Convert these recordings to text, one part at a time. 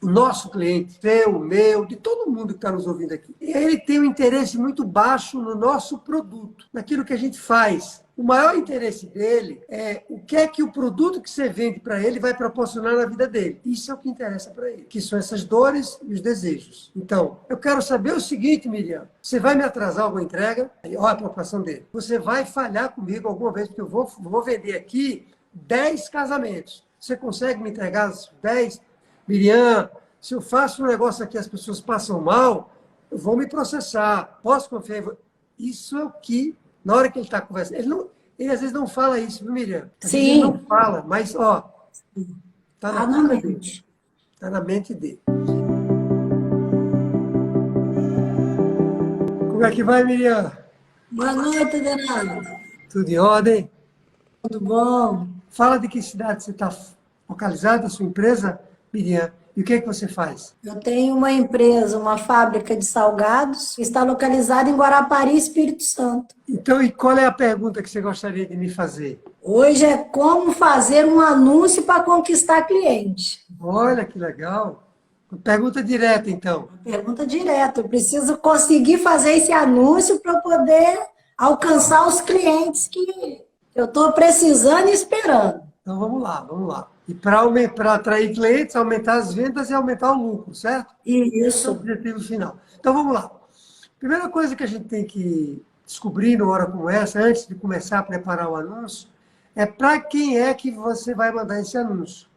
o nosso cliente, seu, o meu, de todo mundo que está nos ouvindo aqui, ele tem um interesse muito baixo no nosso produto, naquilo que a gente faz. O maior interesse dele é o que é que o produto que você vende para ele vai proporcionar na vida dele. Isso é o que interessa para ele, que são essas dores e os desejos. Então, eu quero saber o seguinte, Miriam, você vai me atrasar alguma entrega? Aí, olha a preocupação dele. Você vai falhar comigo alguma vez, porque eu vou vender aqui 10 casamentos. Você consegue me entregar os 10? Miriam, se eu faço um negócio aqui e as pessoas passam mal, eu vou me processar. Posso confiar em você? Isso é o que, na hora que ele está conversando, ele às vezes não fala isso, viu, Miriam? Às vezes ele não Sim, fala, mas, ó, está na tá na cara dele, mente. está na mente dele. Como é que vai, Miriam? Boa noite, Denado. Tudo em ordem? Tudo bom? Fala de que cidade você está localizada, a sua empresa, Miriam, e o que é que você faz? Eu tenho uma empresa, uma fábrica de salgados, que está localizada em Guarapari, Espírito Santo. Então, e qual é a pergunta que você gostaria de me fazer? Hoje é como fazer um anúncio para conquistar cliente. Olha que legal. Pergunta direta, então. Pergunta direta. Eu preciso conseguir fazer esse anúncio para poder alcançar os clientes que eu estou precisando e esperando. Então, vamos lá, vamos lá. E para atrair clientes, aumentar as vendas e aumentar o lucro, certo? Esse é o Isso. objetivo final. Então, vamos lá. Primeira coisa que a gente tem que descobrir numa hora como essa, antes de começar a preparar o anúncio, é para quem é que você vai mandar esse anúncio.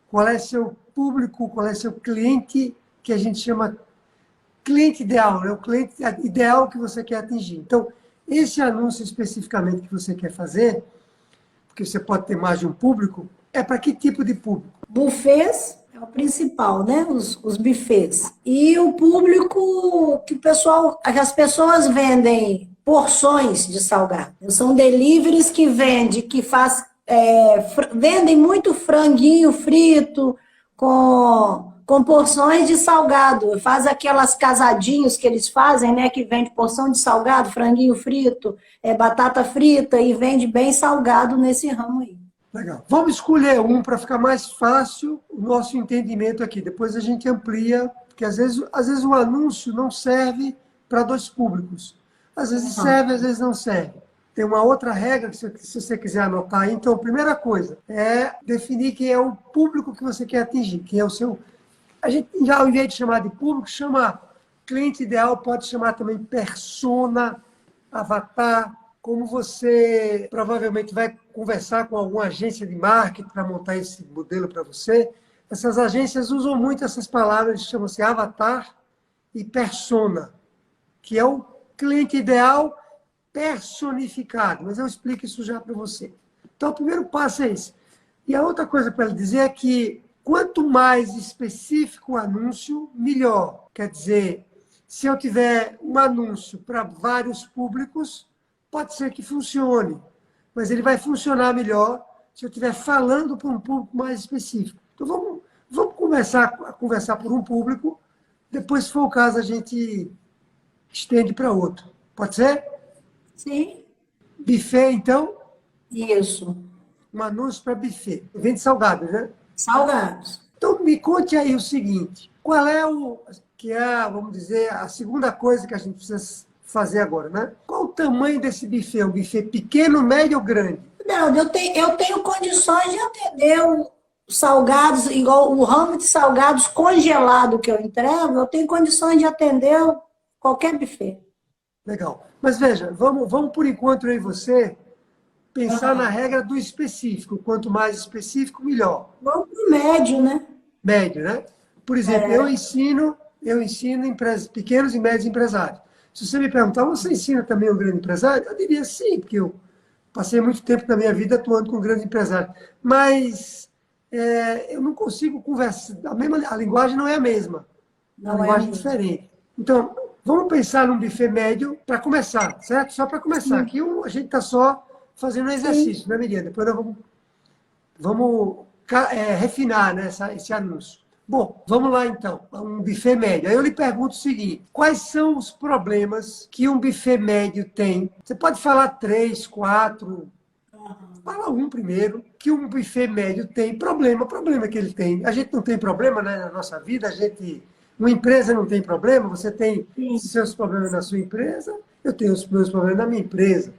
Qual é seu público, qual é seu cliente, que a gente chama cliente ideal, né? O cliente ideal que você quer atingir. Então, esse anúncio especificamente que você quer fazer, porque você pode ter mais de um público, é para que tipo de público? Buffets é o principal, né? Os buffets. E o público que o pessoal, as pessoas vendem porções de salgado. São deliveries que vendem muito franguinho frito com porções de salgado. Faz aquelas casadinhos que eles fazem, né? Que vende porção de salgado, franguinho frito, batata frita e vende bem salgado nesse ramo aí. Legal. Vamos escolher um para ficar mais fácil o nosso entendimento aqui. Depois a gente amplia, porque às vezes o anúncio não serve para dois públicos. Às vezes serve, às vezes não serve. Tem uma outra regra que se você quiser anotar aí. Então, a primeira coisa é definir quem é o público que você quer atingir, quem é o seu... A gente já, ao invés de chamar de público, chama cliente ideal, pode chamar também persona, avatar. Como você provavelmente vai conversar com alguma agência de marketing para montar esse modelo para você, essas agências usam muito essas palavras, chamam-se avatar e persona, que é o cliente ideal personificado. Mas eu explico isso já para você. Então, o primeiro passo é esse. E a outra coisa para ele dizer é que quanto mais específico o anúncio, melhor. Quer dizer, se eu tiver um anúncio para vários públicos, pode ser que funcione, mas ele vai funcionar melhor se eu estiver falando para um público mais específico. Então, vamos começar a conversar por um público, depois, se for o caso, a gente estende para outro. Pode ser? Sim. Buffet, então? Isso. Um anúncio para buffet. Vende salgados, né? Salgados. Então, me conte aí o seguinte, qual é vamos dizer, a segunda coisa que a gente precisa fazer agora, né? Qual o tamanho desse buffet? Um buffet pequeno, médio ou grande? Não, eu tenho condições de atender os salgados, igual o ramo de salgados congelado que eu entrego, eu tenho condições de atender qualquer buffet. Legal. Mas veja, vamos por enquanto eu e você pensar na regra do específico. Quanto mais específico, melhor. Vamos pro médio, né? Médio, né? Por exemplo, eu ensino pequenos e médios empresários. Se você me perguntar, você ensina também um grande empresário? Eu diria sim, porque eu passei muito tempo da minha vida atuando com grandes empresários. Mas eu não consigo conversar. A linguagem não é a mesma. É uma linguagem diferente. Então, vamos pensar num buffet médio para começar, certo? Só para começar. Aqui a gente está só fazendo um exercício, né, Miriam? Depois nós vamos refinar, né, esse anúncio. Bom, vamos lá então, um buffet médio. Aí eu lhe pergunto o seguinte, quais são os problemas que um buffet médio tem? Você pode falar 3, 4, Fala um primeiro, que um buffet médio tem problema, o problema que ele tem. A gente não tem problema, né, na nossa vida, uma empresa não tem problema, você tem Sim. seus problemas na sua empresa, eu tenho os meus problemas na minha empresa.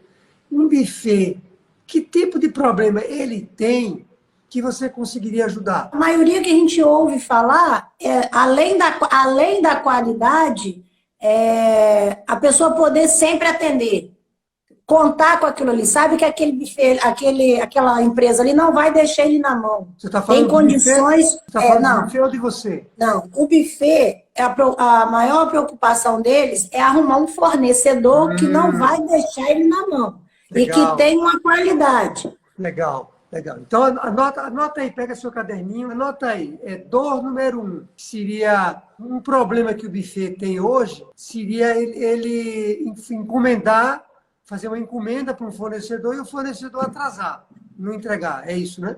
Um buffet, que tipo de problema ele tem que você conseguiria ajudar? A maioria que a gente ouve falar, além da qualidade, a pessoa poder sempre atender, contar com aquilo ali, sabe que aquele buffet, aquela empresa ali não vai deixar ele na mão. Você está Tem falando condições. Você está falando Não, do buffet ou de você? não. O buffet, a maior preocupação deles é arrumar um fornecedor que não vai deixar ele na mão e que Legal. tem uma qualidade. Legal, legal. Então, anota aí, pega seu caderninho, anota aí. Dor número 1, seria um problema que o buffet tem hoje, seria ele encomendar, fazer uma encomenda para um fornecedor e o fornecedor atrasar, não entregar. É isso, né?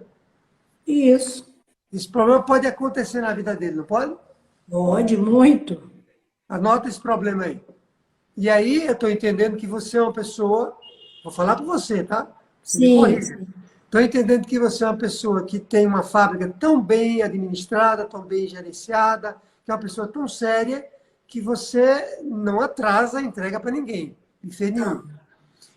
Isso. Esse problema pode acontecer na vida dele, não pode? Pode, muito. Anota esse problema aí. E aí, eu estou entendendo que você é uma pessoa, vou falar para você, tá? Você me Sim. corrija. Estou entendendo que você é uma pessoa que tem uma fábrica tão bem administrada, tão bem gerenciada, que é uma pessoa tão séria, que você não atrasa a entrega para ninguém, buffet nenhum.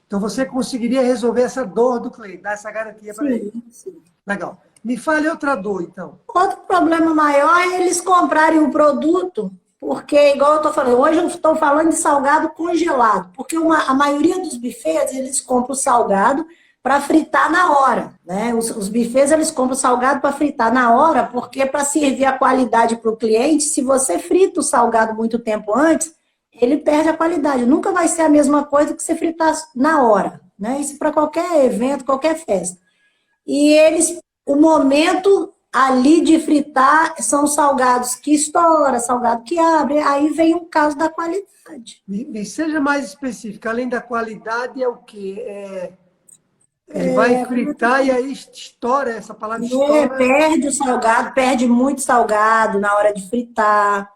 Então, você conseguiria resolver essa dor do cliente, dar essa garantia para ele. Sim. Legal. Me fale outra dor, então. Outro problema maior é eles comprarem o produto, porque, igual eu estou falando, hoje eu estou falando de salgado congelado, porque a maioria dos buffets, eles compram o salgado para fritar na hora, né? Os buffets, eles compram o salgado para fritar na hora, porque para servir a qualidade para o cliente, se você frita o salgado muito tempo antes, ele perde a qualidade. Nunca vai ser a mesma coisa que você fritar na hora, né? Isso para qualquer evento, qualquer festa. E o momento ali de fritar são salgados que estouram, salgado que abre, aí vem o caso da qualidade. Me seja mais específico, além da qualidade, é o quê? Ele vai fritar e aí estoura, essa palavra estoura. Perde o salgado, perde muito salgado na hora de fritar.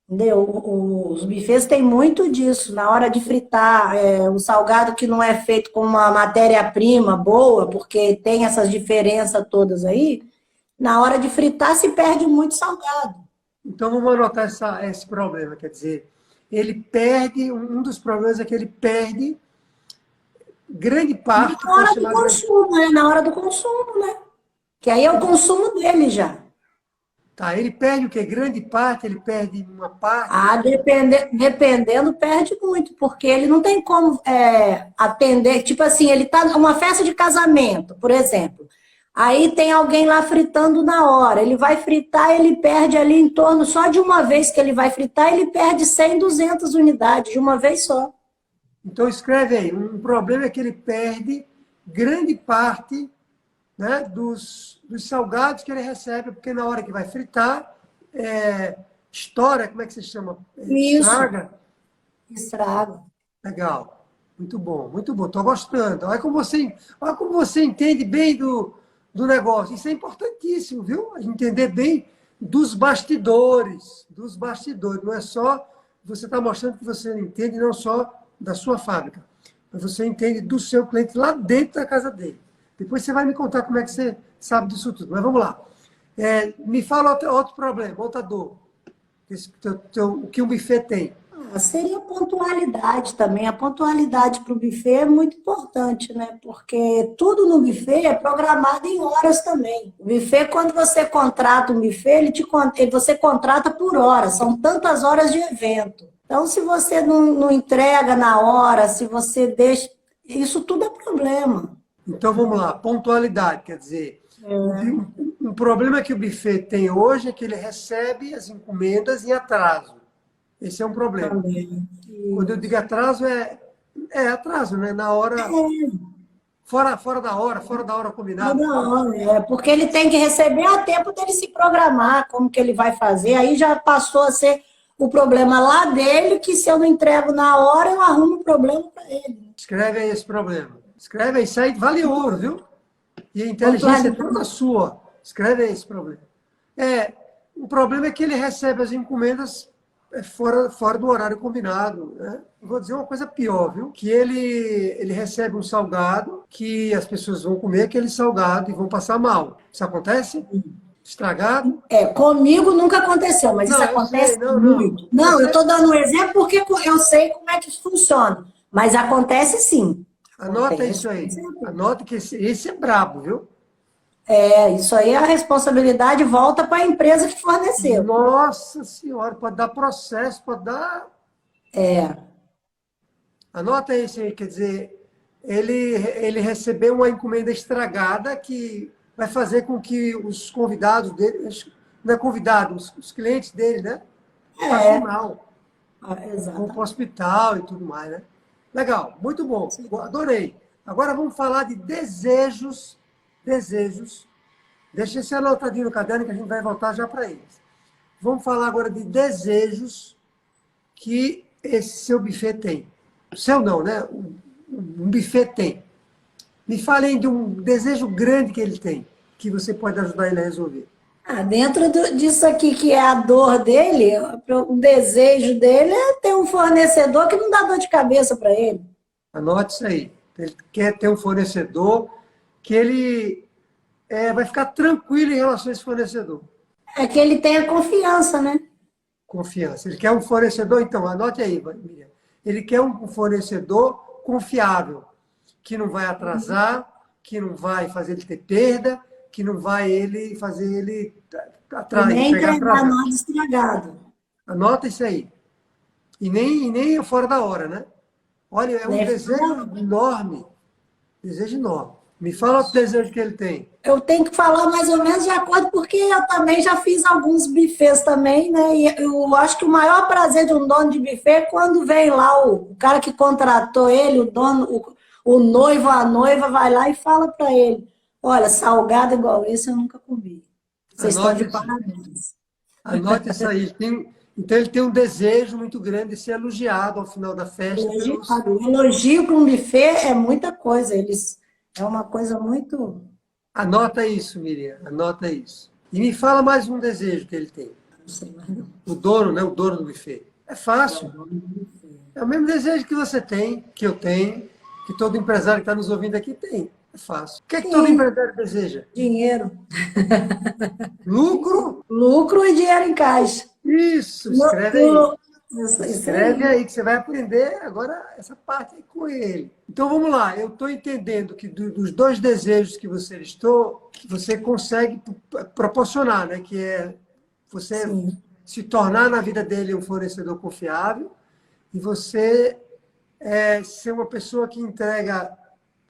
Entendeu? Os buffets têm muito disso, na hora de fritar, o salgado que não é feito com uma matéria-prima boa, porque tem essas diferenças todas aí, na hora de fritar se perde muito salgado. Então vamos anotar esse problema, quer dizer, ele perde, um dos problemas é que ele perde grande parte... Na hora do consumo, né? Na hora do consumo, né? Que aí é o consumo dele já. Tá, ele perde o quê? Grande parte, ele perde uma parte? Dependendo, perde muito, porque ele não tem como atender. Tipo assim, ele tá numa festa de casamento, por exemplo. Aí tem alguém lá fritando na hora. Ele vai fritar, ele perde ali em torno, só de uma vez que ele vai fritar, ele perde 100, 200 unidades, de uma vez só. Então escreve aí, um problema é que ele perde grande parte, né, dos salgados que ele recebe, porque na hora que vai fritar, estoura, como é que se chama? Estraga. Estraga. Legal. Muito bom, muito bom. Estou gostando. Olha como você entende bem do negócio. Isso é importantíssimo, viu? A gente entender bem dos bastidores. Dos bastidores. Não é só... Você está mostrando que você entende não só da sua fábrica, mas você entende do seu cliente lá dentro da casa dele. Depois você vai me contar como é que você sabe disso tudo. Mas vamos lá. Me fala outro problema, outra dor. O que um buffet tem. Seria a pontualidade também. A pontualidade para o buffet é muito importante, né? Porque tudo no buffet é programado em horas também. O buffet, quando você contrata um buffet, você contrata por hora. São tantas horas de evento. Então, se você não entrega na hora, se você deixa... Isso tudo é problema. Então, vamos lá. Pontualidade, quer dizer... Um problema que o buffet tem hoje é que ele recebe as encomendas em atraso. Esse é um problema. Quando eu digo atraso, é atraso, né? Na hora... Fora da hora combinada. Porque ele tem que receber a tempo dele se programar, como que ele vai fazer. Aí já passou a ser o problema lá dele, que se eu não entrego na hora, eu arrumo um problema para ele. Escreve aí esse problema. Escreve aí, isso aí vale ouro, viu? E a inteligência é toda sua. Escreve aí esse problema. O problema é que ele recebe as encomendas fora do horário combinado, né? Vou dizer uma coisa pior, viu? Que ele recebe um salgado que as pessoas vão comer aquele salgado e vão passar mal. Isso acontece? Estragado? Comigo nunca aconteceu, mas isso Não, eu sei, acontece não, não. muito. Não, eu estou dando um exemplo porque eu sei como é que isso funciona. Mas acontece sim. Anota Acontece, isso com aí. certeza. Anota que esse é brabo, viu? Isso aí, a responsabilidade volta para a empresa que forneceu. Nossa Senhora, pode dar processo, pode dar. É, Anota isso aí, quer dizer, ele recebeu uma encomenda estragada que vai fazer com que os convidados dele, não é convidado, os clientes dele, né? Passem é, mal, vão para o exatamente. hospital e tudo mais, né? Legal, muito bom, adorei. Agora vamos falar de desejos, desejos. Deixa esse anotadinho no caderno que a gente vai voltar já para eles. Vamos falar agora de desejos que esse seu buffet tem. O seu não, né? Um buffet tem. Me falem de um desejo grande que ele tem, que você pode ajudar ele a resolver. Dentro disso aqui que é a dor dele, o desejo dele é ter um fornecedor que não dá dor de cabeça para ele. Anote isso aí. Ele quer ter um fornecedor que ele vai ficar tranquilo em relação a esse fornecedor. É que ele tenha confiança, né? Confiança. Ele quer um fornecedor, então, anote aí, Miriam. Ele quer um fornecedor confiável, que não vai atrasar, que não vai fazer ele ter perda, que não vai fazer ele E nem pegar entregar atrasado. nada estragado. Anota isso aí. E nem fora da hora, né? Olha, é um Né? desejo enorme. Desejo enorme. Me fala o desejo que ele tem. Eu tenho que falar mais ou menos de acordo, porque eu também já fiz alguns buffets também, né? E eu acho que o maior prazer de um dono de buffet é quando vem lá o cara que contratou ele, o dono, o noivo, a noiva, vai lá e fala para ele: olha, salgado igual esse eu nunca comi. Vocês estão Anote de isso. parabéns. Anote isso aí. Então ele tem um desejo muito grande de ser elogiado ao final da festa pelos. Elogiado. O elogio para um buffet é muita coisa. É uma coisa muito. Anota isso, Miriam. Anota isso. E me fala mais um desejo que ele tem. Não sei mais não. O dono, né? O dono do buffet. É fácil. É o mesmo desejo que você tem, que eu tenho, que todo empresário que está nos ouvindo aqui tem. É fácil. O que é que todo Sim, empresário deseja? dinheiro. Lucro? Lucro e dinheiro em caixa. Isso, No- escreve aí. no- isso Escreve aí. aí que você vai aprender agora essa parte aí com ele. Então vamos lá, eu estou entendendo que dos dois desejos que você listou, que você consegue proporcionar, né? Que é você Sim. se tornar na vida dele um fornecedor confiável e você ser uma pessoa que entrega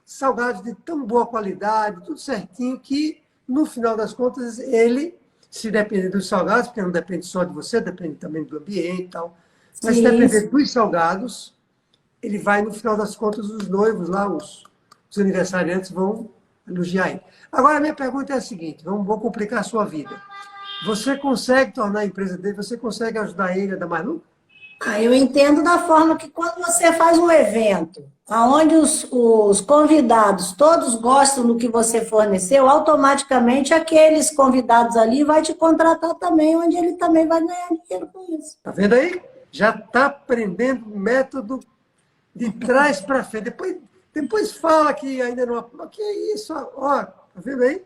salgados de tão boa qualidade, tudo certinho, que no final das contas ele, se depender dos salgados, porque não depende só de você, depende também do ambiente e tal, mas se Sim. depender dos salgados, ele vai, no final das contas, os noivos lá, os aniversariantes vão elogiar ele. Agora, a minha pergunta é a seguinte, vou complicar a sua vida. Você consegue tornar a empresa dele, você consegue ajudar ele a dar mais lucro? Eu entendo da forma que quando você faz um evento, onde os convidados todos gostam do que você forneceu, automaticamente aqueles convidados ali vai te contratar também, onde ele também vai ganhar dinheiro com isso. Tá vendo aí? Já está aprendendo o método de trás para frente. Depois fala que ainda não. Que é isso? Ó, tá vendo aí?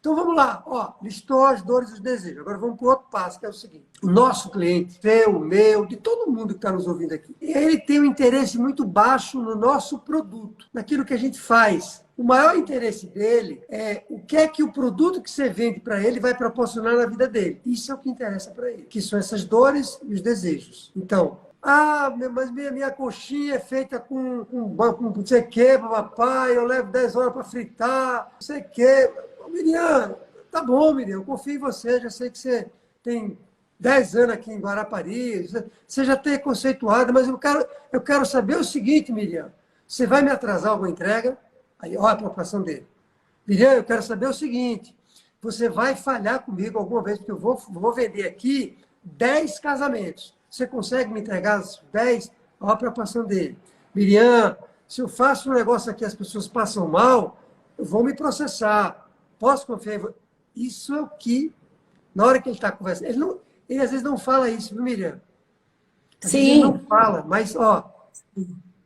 Então vamos lá. Ó, listou as dores e os desejos. Agora vamos para o outro passo, que é o seguinte: o nosso cliente, seu, meu, de todo mundo que está nos ouvindo aqui, ele tem um interesse muito baixo no nosso produto, naquilo que a gente faz. O maior interesse dele é o que é que o produto que você vende para ele vai proporcionar na vida dele. Isso é o que interessa para ele, que são essas dores e os desejos. Então, mas minha coxinha é feita com não sei o que, papai, eu levo 10 horas para fritar, não sei o que. Miriam, tá bom, Miriam, eu confio em você, já sei que você tem 10 anos aqui em Guarapari, você já tem conceituado, mas eu quero saber o seguinte, Miriam, você vai me atrasar alguma entrega? Aí, olha a preocupação dele. Miriam, eu quero saber o seguinte, você vai falhar comigo alguma vez, porque eu vou vender aqui 10 casamentos. Você consegue me entregar as 10? Olha a preocupação dele. Miriam, se eu faço um negócio aqui e as pessoas passam mal, eu vou me processar. Posso confiar em você? Isso é o que, na hora que ele está conversando, ele às vezes não fala isso, viu, Miriam? Às vezes ele não Sim, fala, mas, ó,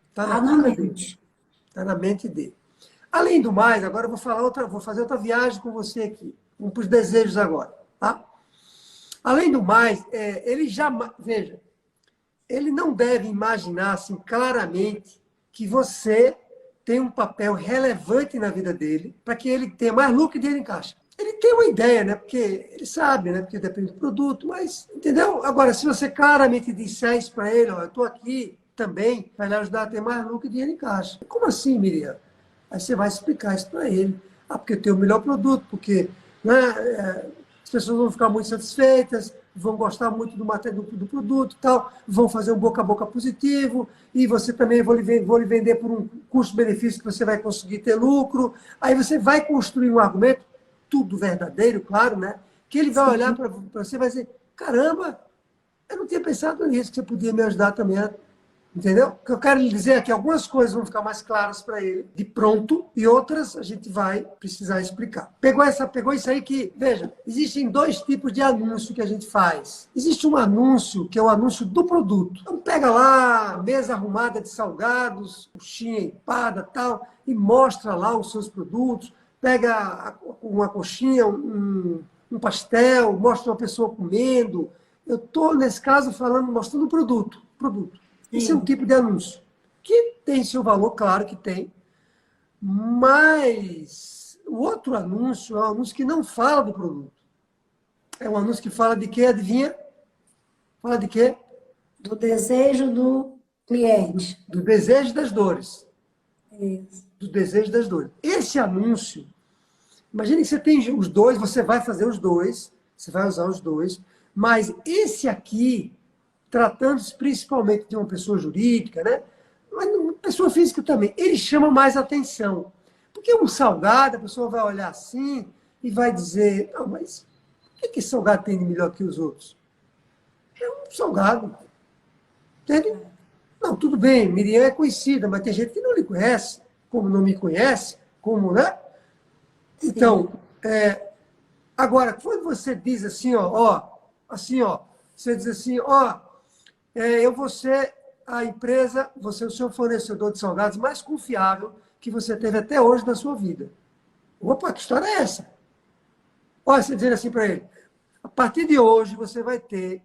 está na cara dele. realmente. Está na mente dele. Além do mais, agora eu vou fazer outra viagem com você aqui. Vamos para os desejos agora, tá? Além do mais, ele jamais, veja, ele não deve imaginar assim claramente que você tem um papel relevante na vida dele para que ele tenha mais lucro e dinheiro em caixa. Ele tem uma ideia, né? Porque ele sabe, né? Porque depende do produto, mas, entendeu? Agora, se você claramente disser isso para ele, ó, eu estou aqui também para lhe ajudar a ter mais lucro e dinheiro em caixa. Como assim, Miriam? Aí você vai explicar isso para ele. Ah, porque eu tenho o melhor produto, porque né, as pessoas vão ficar muito satisfeitas, vão gostar muito do produto e tal, vão fazer um boca a boca positivo, e você também vou lhe vender por um custo-benefício que você vai conseguir ter lucro. Aí você vai construir um argumento, tudo verdadeiro, claro, né? Que ele vai olhar para você e vai dizer, caramba, eu não tinha pensado nisso, que você podia me ajudar também a. Entendeu? O que eu quero lhe dizer é que algumas coisas vão ficar mais claras para ele de pronto e outras a gente vai precisar explicar. Pegou isso aí que, veja, existem dois tipos de anúncio que a gente faz. Existe um anúncio que é o anúncio do produto. Então pega lá, mesa arrumada de salgados, coxinha empada tal, e mostra lá os seus produtos. Pega uma coxinha, um pastel, mostra uma pessoa comendo. Eu estou, nesse caso, mostrando o produto. Esse é um Sim. tipo de anúncio que tem seu valor, claro que tem, mas o outro anúncio é um anúncio que não fala do produto. É um anúncio que fala de quê, adivinha? Fala de quê? Do desejo do cliente. Do desejo das dores. Isso. Do desejo das dores. Esse anúncio, imagine que você tem os dois, você vai fazer os dois, você vai usar os dois, mas esse aqui, tratando-se principalmente de uma pessoa jurídica, né? Mas pessoa física também, ele chama mais atenção. Porque um salgado, a pessoa vai olhar assim e vai dizer, não, mas o que esse salgado tem de melhor que os outros? É um salgado. Entende? Não, tudo bem, Miriam é conhecida, mas tem gente que não lhe conhece, como não me conhece, como, né? Sim. Então, agora, quando você diz assim, assim, ó, você diz assim, eu vou ser a empresa, você é o seu fornecedor de salgados mais confiável que você teve até hoje na sua vida. Opa, que história é essa? Olha, você dizer assim para ele, a partir de hoje você vai ter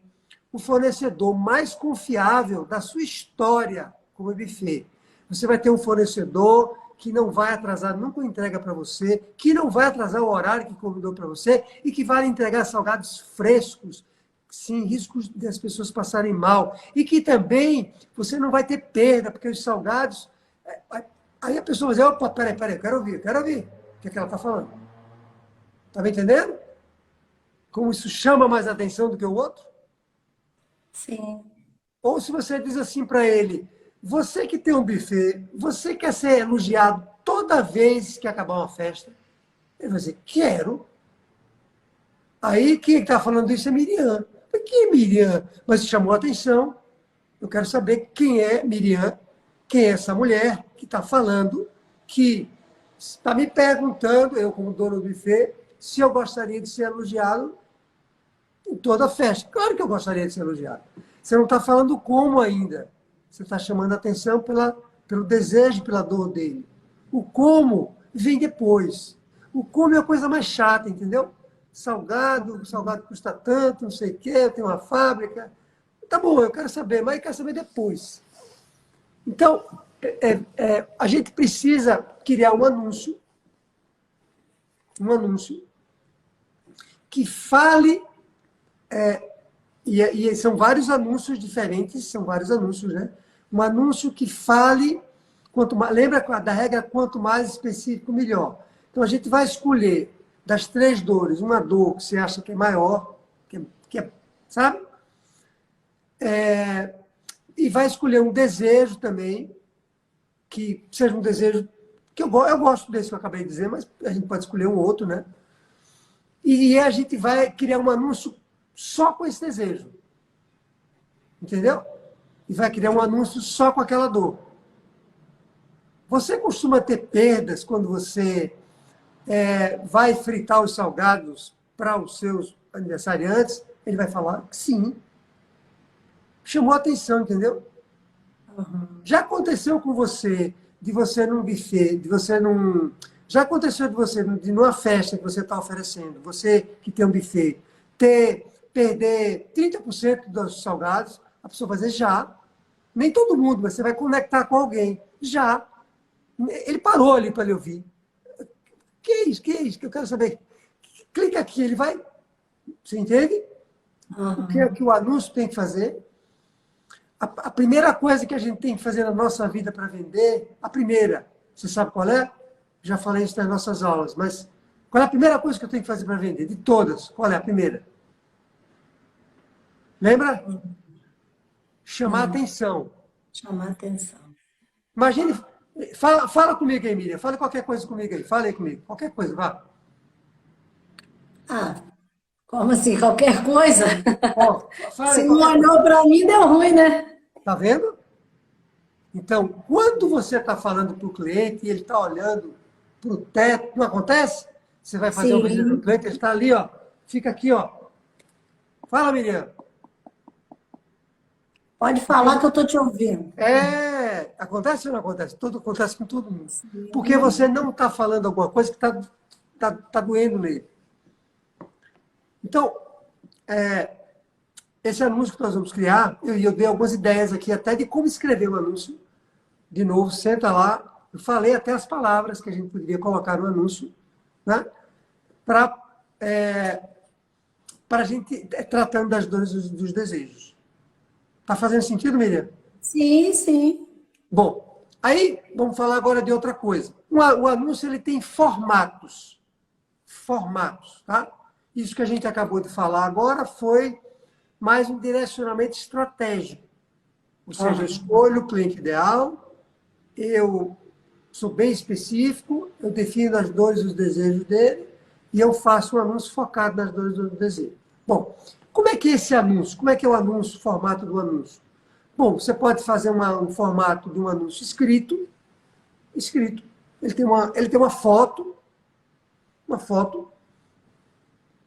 o fornecedor mais confiável da sua história como buffet. Você vai ter um fornecedor que não vai atrasar nunca entrega para você, que não vai atrasar o horário que convidou para você e que vai entregar salgados frescos, sem riscos das pessoas passarem mal. E que também você não vai ter perda, porque os salgados... Aí a pessoa vai dizer, opa, peraí, eu quero ouvir. O que é que ela está falando? Está me entendendo? Como isso chama mais atenção do que o outro? Sim. Ou se você diz assim para ele, você que tem um buffet, você quer ser elogiado toda vez que acabar uma festa? Ele vai dizer, quero. Aí quem está falando isso é Miriam. Mas quem é Miriam? Mas chamou a atenção. Eu quero saber quem é Miriam, quem é essa mulher que está falando, que está me perguntando, eu como dono do buffet, se eu gostaria de ser elogiado em toda a festa. Claro que eu gostaria de ser elogiado. Você não está falando como ainda. Você está chamando a atenção pelo desejo, pela dor dele. O como vem depois. O como é a coisa mais chata, entendeu? O salgado custa tanto, não sei o quê, eu tenho uma fábrica. Tá bom, eu quero saber, mas eu quero saber depois. Então, a gente precisa criar um anúncio que fale, e são vários anúncios diferentes, são vários anúncios, né? Um anúncio que fale, lembra da regra, quanto mais específico, melhor. Então, a gente vai escolher das 3 dores, uma dor que você acha que é maior, sabe? E vai escolher um desejo também, que seja um desejo, que eu gosto desse que eu acabei de dizer, mas a gente pode escolher um outro, né? E a gente vai criar um anúncio só com esse desejo. Entendeu? E vai criar um anúncio só com aquela dor. Você costuma ter perdas quando você vai fritar os salgados para os seus aniversariantes? Ele vai falar que sim. chamou a atenção, entendeu? Uhum. Já aconteceu com você, de você num buffet, de você num... Já aconteceu de você, de numa festa que você está oferecendo, você que tem um buffet, perder 30% dos salgados, a pessoa vai dizer já. Nem todo mundo, mas você vai conectar com alguém. Já. Ele parou ali para ele ouvir. Que é isso? Que é isso? Que eu quero saber. Clica aqui, ele vai... Você entende? O que é que o anúncio tem que fazer? A primeira coisa que a gente tem que fazer na nossa vida para vender, a primeira, você sabe qual é? Já falei isso nas nossas aulas, mas qual é a primeira coisa que eu tenho que fazer para vender? De todas, qual é a primeira? Lembra? Chamar atenção. Chamar atenção. Imagine, fala comigo aí, Miriam, fala qualquer coisa comigo aí, fala aí comigo, qualquer coisa, vá. Ah, como assim? Qualquer coisa? Ó, fala Se aí, não qualquer coisa. olhou para mim, deu ruim, né? Tá vendo? Então, quando você está falando para o cliente e ele está olhando para o teto, não acontece? Você vai fazer uma visita do Sim. cliente, ele está ali, ó, fica aqui, ó. Fala, Miriam. Pode falar que eu estou te ouvindo. Acontece ou não acontece? Tudo acontece com todo mundo. Porque Sim. você não está falando alguma coisa que tá doendo nele. Então, esse anúncio que nós vamos criar, eu dei algumas ideias aqui até de como escrever o anúncio. De novo, senta lá. Eu falei até as palavras que a gente poderia colocar no anúncio, né? Para a gente tratando das dores e dos desejos. Tá fazendo sentido, Miriam? Sim, sim. Bom, aí vamos falar agora de outra coisa. O anúncio ele tem formatos. Formatos, tá? Isso que a gente acabou de falar agora foi mais um direcionamento estratégico. Ou seja, eu escolho o cliente ideal, eu sou bem específico, eu defino as dores e os desejos dele e eu faço um anúncio focado nas dores e nos desejos. Bom, como é que é esse anúncio? Como é que é o anúncio, o formato do anúncio? Bom, você pode fazer um formato de um anúncio escrito. Ele tem uma foto.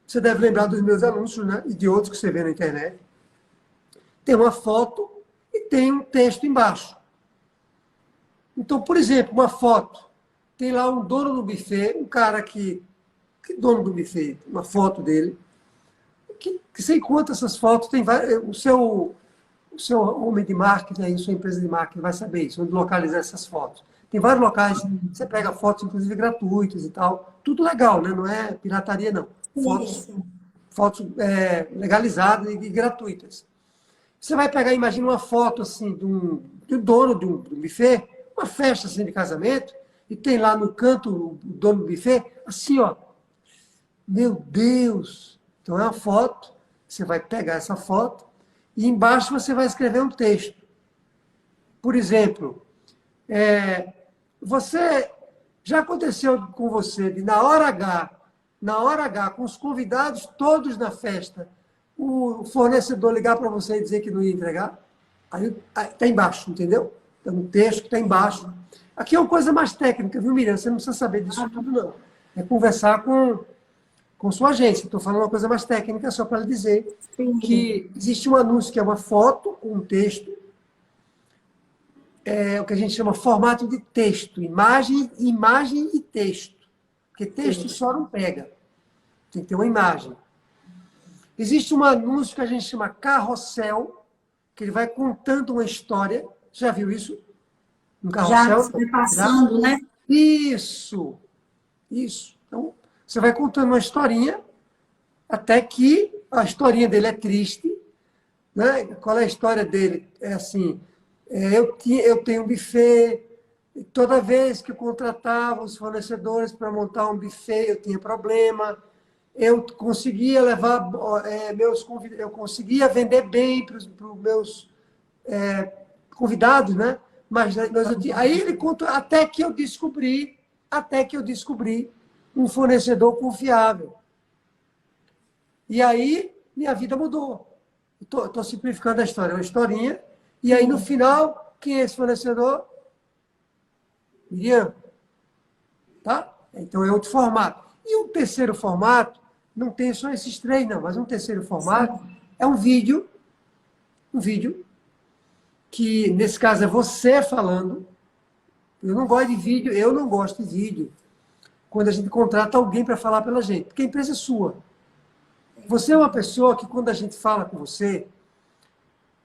Você deve lembrar dos meus anúncios, né? E de outros que você vê na internet. Tem uma foto e tem um texto embaixo. Então, por exemplo, uma foto. Tem lá um dono do buffet, um cara que dono do buffet, uma foto dele. Que você encontra essas fotos, tem várias, o seu homem de marketing, aí, sua empresa de marketing vai saber isso, onde localizar essas fotos. Tem vários locais, você pega fotos, inclusive gratuitas e tal. Tudo legal, né? Não é pirataria, não. Fotos legalizadas e gratuitas. Você vai pegar, imagina uma foto assim do dono de um buffet, uma festa assim, de casamento, e tem lá no canto o dono do buffet, assim, ó. Meu Deus! Então é uma foto, você vai pegar essa foto, e embaixo você vai escrever um texto. Por exemplo, você já aconteceu com você de na hora H, com os convidados todos na festa, o fornecedor ligar para você e dizer que não ia entregar? Aí está embaixo, entendeu? Tem um texto que está embaixo. Aqui é uma coisa mais técnica, viu, Miriam? Você não precisa saber disso tudo, não. É conversar com sua agência. Estou falando uma coisa mais técnica só para lhe dizer que existe um anúncio que é uma foto com um texto, o que a gente chama formato de texto, imagem e texto. Porque texto só não pega. Tem que ter uma imagem. Existe um anúncio que a gente chama carrossel, que ele vai contando uma história. Já viu isso? Um carrossel? Já vai passando, né? Isso. Então, você vai contando uma historinha, até que a historinha dele é triste. Né? Qual é a história dele? É assim, eu tenho um buffet, e toda vez que eu contratava os fornecedores para montar um buffet, eu tinha problema. Eu conseguia levar eu conseguia vender bem para os meus convidados, né? Mas aí ele conta até que eu descobri um fornecedor confiável. E aí minha vida mudou. Estou simplificando a história, é uma historinha. E aí no final, quem é esse fornecedor? Miriam. Tá? Então é outro formato. E o terceiro formato, não tem só esses três, não, mas um terceiro formato é um vídeo que nesse caso é você falando. Eu não gosto de vídeo, eu não gosto de vídeo quando a gente contrata alguém para falar pela gente, porque a empresa é sua. Você é uma pessoa que, quando a gente fala com você,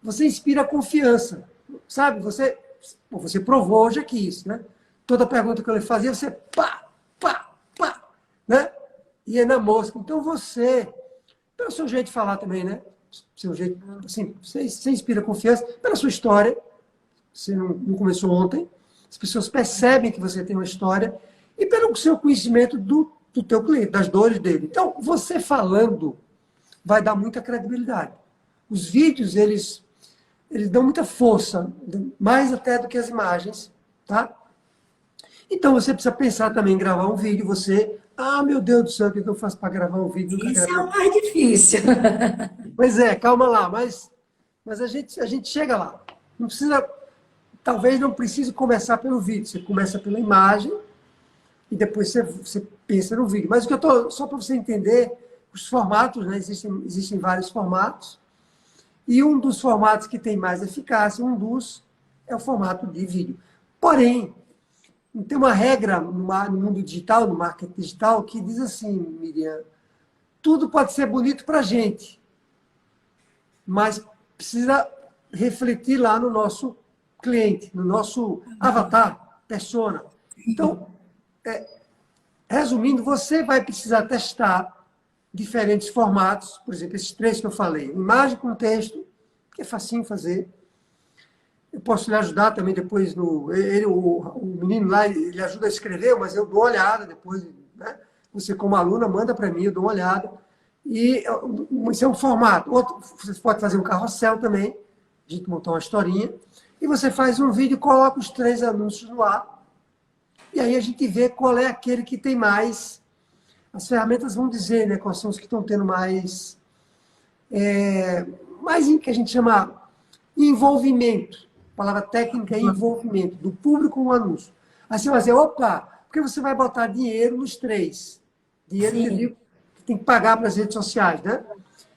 você inspira confiança, sabe? Você provou hoje aqui isso, né? Toda pergunta que eu lhe fazia, você pá, pá, pá, né? E é na mosca. Então você, pelo seu jeito de falar também, né? Seu jeito, assim, você inspira confiança pela sua história. Você não começou ontem. As pessoas percebem que você tem uma história e pelo seu conhecimento do teu cliente, das dores dele. Então, você falando vai dar muita credibilidade. Os vídeos, eles dão muita força, mais até do que as imagens, tá? Então, você precisa pensar também em gravar um vídeo. Meu Deus do céu, o que eu faço para gravar um vídeo? Isso é o mais difícil. Pois é, calma lá, mas a gente chega lá. Não precisa, talvez não precise começar pelo vídeo, você começa pela imagem e depois você pensa no vídeo. Mas o que eu tô, só para você entender, os formatos, né? Existem vários formatos, e um dos formatos que tem mais eficácia, é o formato de vídeo. Porém, tem uma regra no mundo digital, no marketing digital, que diz assim, Miriam, tudo pode ser bonito para a gente, mas precisa refletir lá no nosso cliente, no nosso avatar, persona. Então, resumindo, você vai precisar testar diferentes formatos, por exemplo, esses 3 que eu falei, imagem com texto, que é facinho fazer. Eu posso lhe ajudar também depois, o menino lá, ele ajuda a escrever, mas eu dou uma olhada depois, né? Você como aluna, manda para mim, eu dou uma olhada. E isso é um formato. Outro, você pode fazer um carrossel também, a gente montar uma historinha, e você faz um vídeo, coloca os 3 anúncios no ar, e aí a gente vê qual é aquele que tem mais. As ferramentas vão dizer, né, quais são os que estão tendo mais que a gente chama envolvimento. A palavra técnica é envolvimento, do público no anúncio. Aí você vai dizer, opa, porque você vai botar dinheiro nos 3. Dinheiro que eu digo que tem que pagar para as redes sociais, né?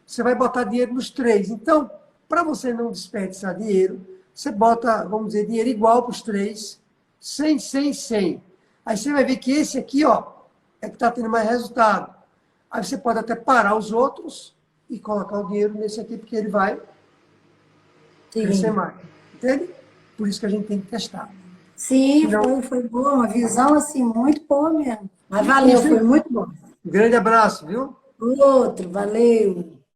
Você vai botar dinheiro nos 3. Então, para você não desperdiçar dinheiro, você bota, vamos dizer, dinheiro igual para os 3, 100, 100, 100. Aí você vai ver que esse aqui, ó, é que está tendo mais resultado. Aí você pode até parar os outros e colocar o dinheiro nesse aqui, porque ele vai crescer mais. Entende? Por isso que a gente tem que testar. Sim, foi boa, uma visão assim muito boa mesmo. Mas valeu, foi muito bom. Um grande abraço, viu? Outro, valeu.